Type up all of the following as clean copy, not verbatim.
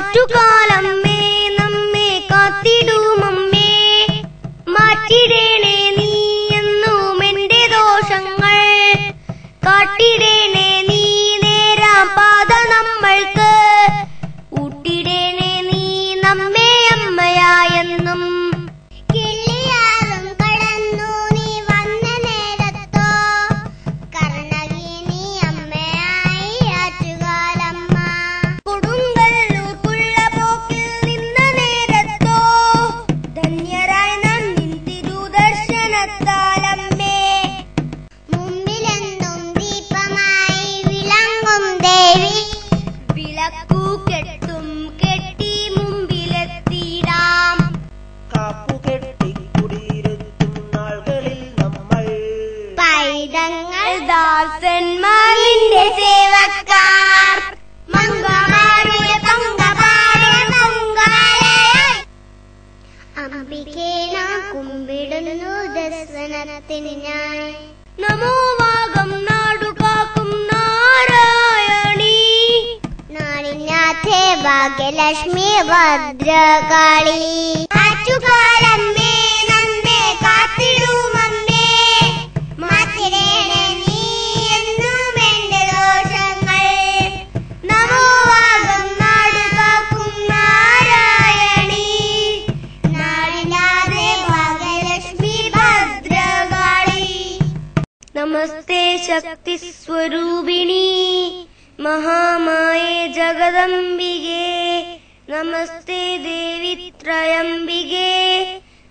ആറ്റുകാലമ്മേ നമ്മെ കാത്തിടുമമ്മേ, മാറ്റിടേണേ നീ എന്നും എന്റെ ദോഷങ്ങൾ, കാട്ടിടേണേ നീ നേരാം പാത നമ്മൾക്ക്, ഊട്ടിടേണേ നീ നമ്മെ അമ്മയായെന്നും. ദാസന്മാരിന്റെ സേവക്കാർ മംഗളാരുടെ അംബികേ നാം കുമ്പിടുന്നു ദർശനത്തിന് ഞാൻ. നമോ വാഗം നാടുകാക്കും നാരായണി, നാടിനാഥേ ഭാഗ്യലക്ഷ്മി ഭദ്രകാളി. ആറ്റുകാലമ്മേ നമ്മെ കാത്തിടുമമ്മേ, മാറ്റിടേണേ നീ എന്നും എന്റെ ദോഷങ്ങൾ, നമോ വാഗം നാടുകാക്കും നാരായണി, നാടിനാഥേ ഭാഗ്യലക്ഷ്മി ഭദ്രകാളി. നമസ്തേ ശക്തി സ്വരൂപിണി മഹാമായേ ജഗദംബികേ, നമസ്തേ ദേവി ത്രയംബികേ,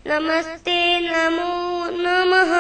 നമസ്തേ നമോ നമഃ.